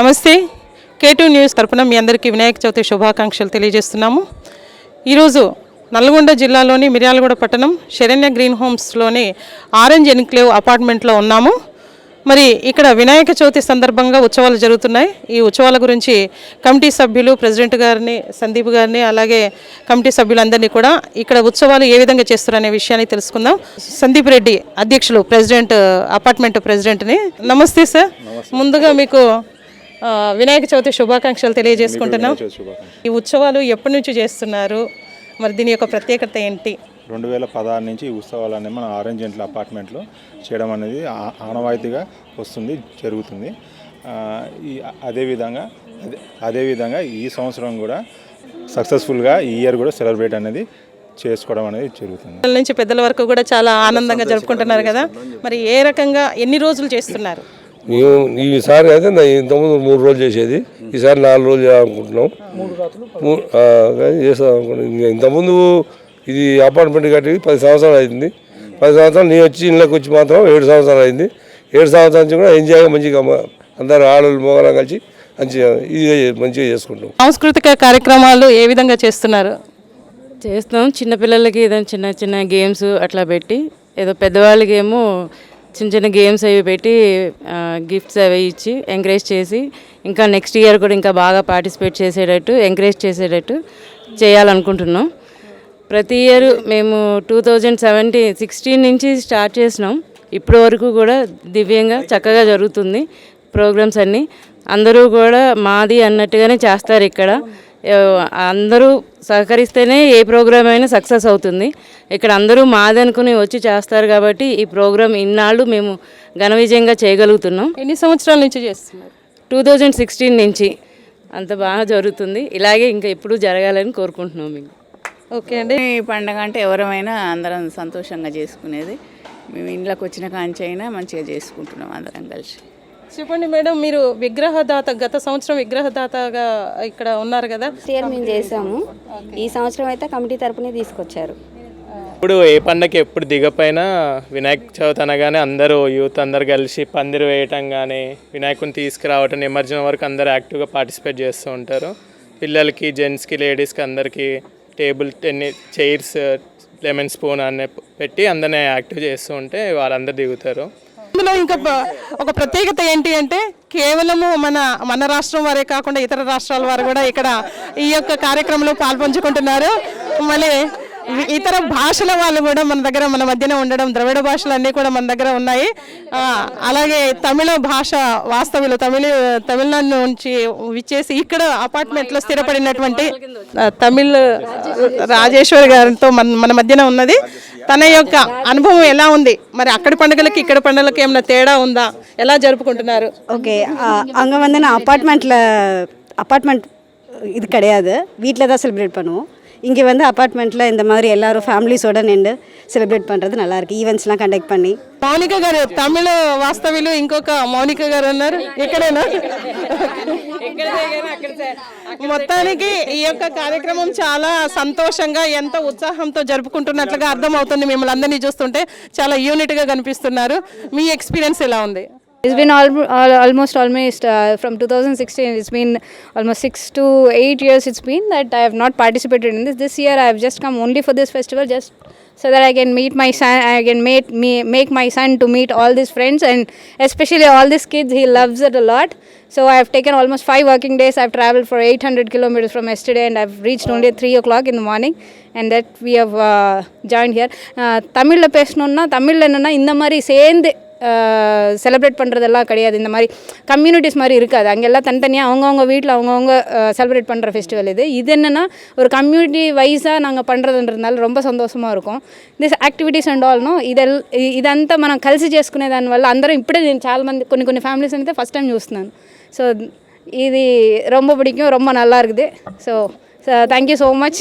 నమస్తే K2 news తరపున మీ అందరికీ వినాయక చవితి శుభాకాంక్షలు తెలియజేస్తున్నాము. ఈరోజు నల్గొండ జిల్లాలోని మిర్యాలగూడ పట్టణం శరణ్య గ్రీన్ హోమ్స్లోని ఆరెంజ్ ఎన్క్లేవ్ అపార్ట్మెంట్లో ఉన్నాము. మరి ఇక్కడ వినాయక చవితి సందర్భంగా ఉత్సవాలు జరుగుతున్నాయి. ఈ ఉత్సవాల గురించి కమిటీ సభ్యులు ప్రెసిడెంట్ గారిని సందీప్ గారిని అలాగే కమిటీ సభ్యులందరినీ కూడా ఇక్కడ ఉత్సవాలు ఏ విధంగా చేస్తారనే విషయాన్ని తెలుసుకుందాం. సందీప్ రెడ్డి అధ్యక్షులు ప్రెసిడెంట్ అపార్ట్మెంట్ ప్రెసిడెంట్ని. నమస్తే సార్. ముందుగా మీకు వినాయక చవితి శుభాకాంక్షలు తెలియజేసుకుంటున్నాం. ఈ ఉత్సవాలు ఎప్పటి నుంచి చేస్తున్నారు, మరి దీని యొక్క ప్రత్యేకత ఏంటి? 2016 నుంచి ఈ ఉత్సవాలన్నీ మన ఆరెంజ్ ఎంట్ల అపార్ట్మెంట్లో చేయడం అనేది ఆనవాయితీగా వస్తుంది, జరుగుతుంది. అదేవిధంగా ఈ సంవత్సరం కూడా సక్సెస్ఫుల్గా ఈ ఇయర్ కూడా సెలబ్రేట్ అనేది చేసుకోవడం అనేది జరుగుతుంది. పిల్లల నుంచి పెద్దల వరకు కూడా చాలా ఆనందంగా జరుపుకుంటున్నారు కదా. మరి ఏ రకంగా ఎన్ని రోజులు చేస్తున్నారు? మేము ఈసారి అయితే ఇంతకుముందు 3 రోజులు చేసేది, ఈసారి 4 రోజులు చేయాలనుకుంటున్నాం. చేస్తాం అనుకుంటున్నాం. ఇంతకుముందు ఇది అపార్ట్మెంట్ కట్టి 10 సంవత్సరాలు అయింది. 10 సంవత్సరాలు నేను వచ్చి ఇళ్ళకి వచ్చి మాత్రం 7 సంవత్సరాలు అయింది. 7 సంవత్సరాల నుంచి కూడా ఎంజాయ్గా మంచిగా అందరూ ఆడవాళ్ళు మగవాళ్ళం కలిసి మంచిగా చేసుకుంటాం. సాంస్కృతిక కార్యక్రమాలు ఏ విధంగా చేస్తున్నారు? చేస్తాం. చిన్నపిల్లలకి ఏదైనా చిన్న చిన్న గేమ్స్ అట్లా పెట్టి, ఏదో పెద్దవాళ్ళకి ఏమో చిన్న చిన్న గేమ్స్ అవి పెట్టి గిఫ్ట్స్ అవి ఇచ్చి ఎంకరేజ్ చేసి ఇంకా నెక్స్ట్ ఇయర్ కూడా ఇంకా బాగా పార్టిసిపేట్ చేసేటట్టు ఎంకరేజ్ చేసేటట్టు చేయాలనుకుంటున్నాం. ప్రతి ఇయర్ మేము 2016 నుంచి స్టార్ట్ చేసినాం. ఇప్పటి వరకు కూడా దివ్యంగా చక్కగా జరుగుతుంది ప్రోగ్రామ్స్ అన్నీ. అందరూ కూడా మాది అన్నట్టుగానే చేస్తారు. ఇక్కడ అందరూ సహకరిస్తేనే ఏ ప్రోగ్రామ్ అయినా సక్సెస్ అవుతుంది. ఇక్కడ అందరూ మాది అనుకుని వచ్చి చేస్తారు కాబట్టి ఈ ప్రోగ్రామ్ ఇన్నాళ్ళు మేము ఘన విజయంగా చేయగలుగుతున్నాం. ఎన్ని సంవత్సరాల నుంచి చేస్తున్నారు? 2016 నుంచి అంత బాగా జరుగుతుంది. ఇలాగే ఇంకా ఎప్పుడూ జరగాలని కోరుకుంటున్నాం మేము. ఓకే అండి. ఈ పండగ అంటే ఎవరమైనా అందరం సంతోషంగా చేసుకునేది. మేము ఇంట్లోకి వచ్చిన కాంచి అయినా మంచిగా చేసుకుంటున్నాం అందరం కలిసి. చెప్పండి మేడం, మీరు విగ్రహదాత, గత సంవత్సరం విగ్రహదాతగా ఇక్కడ ఉన్నారు కదా. ఇయర్ మేము చేసాము, ఈ సంవత్సరం అయితే కమిటీ తరపునే తీసుకొచ్చారు. ఇప్పుడు ఏ పండగకి ఎప్పుడు దిగపోయినా వినాయక చవితి అనగానే అందరూ యూత్ అందరు కలిసి పందిరి వేయటం కానీ వినాయకుని తీసుకురావటం నిమజ్జనం వరకు అందరూ యాక్టివ్గా పార్టిసిపేట్ చేస్తూ ఉంటారు. పిల్లలకి, జెంట్స్కి, లేడీస్కి అందరికీ టేబుల్ చైర్స్ లెమన్ స్పూన్ అనే పెట్టి అందరినీ యాక్టివ్ చేస్తూ ఉంటే వాళ్ళందరూ దిగుతారు. ఇందులో ఇంకా ఒక ప్రత్యేకత ఏంటి అంటే కేవలము మన రాష్ట్రం వారే కాకుండా ఇతర రాష్ట్రాల వారు కూడా ఇక్కడ ఈ యొక్క కార్యక్రమంలో పాల్పంచుకుంటున్నారు. మళ్ళీ ఇతర భాషల వాళ్ళు కూడా మన మధ్యన ఉండడం, ద్రవిడ భాషలు అన్నీ కూడా మన దగ్గర ఉన్నాయి. అలాగే తమిళ భాష వాస్తవ్యులు తమిళనాడు నుంచి విచ్చేసి ఇక్కడ అపార్ట్మెంట్లో స్థిరపడినటువంటి తమిళ్ రాజేశ్వరి గారితో మన మధ్యన ఉన్నది. తన యొక్క అనుభవం ఎలా ఉంది, మరి అక్కడి పండుగలకి ఇక్కడ పండుగలకి ఏమైనా తేడా ఉందా, ఎలా జరుపుకుంటున్నారు? ஓகே, அங்கே வந்து நான் அப்பார்ட்மெண்ட் இது கிடையாது, வீட்டில் தான் செலிப்ரேட் பண்ணுவோம். இங்கே வந்து அப்பார்ட்மெண்ட்டில் இந்த மாதிரி எல்லாரும் ஃபேமிலிஸோட நின்று సెలబ్రేట్ பண்ணுறது నல்லாருக்கு. ఈవెంట్స్லாம் కండక్ట్ பண்ணி. మౌనిక గారు తమిళ వాస్తవ్యులు, ఇంకొక మౌనిక గారు ఉన్నారు ఇక్కడేనా? మొత్తానికి ఈ యొక్క కార్యక్రమం చాలా సంతోషంగా ఎంతో ఉత్సాహంతో జరుపుకుంటున్నట్లుగా అర్థమవుతుంది. మిమ్మల్ని అందరినీ చూస్తుంటే చాలా యూనిట్గా కనిపిస్తున్నారు. మీ ఎక్స్పీరియన్స్ ఎలా ఉంది? It's been almost from 2016. It's been almost 6 to 8 years. It's been that I have not participated in this. This year I have just come only for this festival, just so that I can meet my son. I can make my son to meet all these friends, and especially all these kids. He loves it a lot. So I have taken almost 5 working days. I have traveled for 800 kilometers from yesterday, and I have reached only at 3 o'clock in the morning, and that we have joined here. Tamil la pesnonna, Tamil enna indha mari சேர்ந்து celebrate பண்ணுறதெல்லாம் கிடையாது. இந்த மாதிரி communities மாதிரி இருக்காது. அங்கெல்லாம் தனித்தனியாக அவங்கவுங்க வீட்டில் அவங்கவுங்க செலிப்ரேட் பண்ணுற ஃபெஸ்டிவல் இது என்னென்னா ஒரு கம்யூனிட்டி వైజాగా நாங்கள் பண்ணுறதுன்றதுனால ரொம்ப సంతోషமாக இருக்கும். దిస్ యాక్టివిటీస్ అండ్ ఆల్ నో ఇదంతా మనం కలిసి చేసుకునే దానివల్ల అందరం ఇప్పుడే నేను చాలామంది కొన్ని ఫ్యామిలీస్ అయితే ఫస్ట్ టైం చూస్తున్నాను. సో ఇది ரொம்ப பிடிக்கும், ரொம்ப நல்லா இருக்குது. So thank you so much.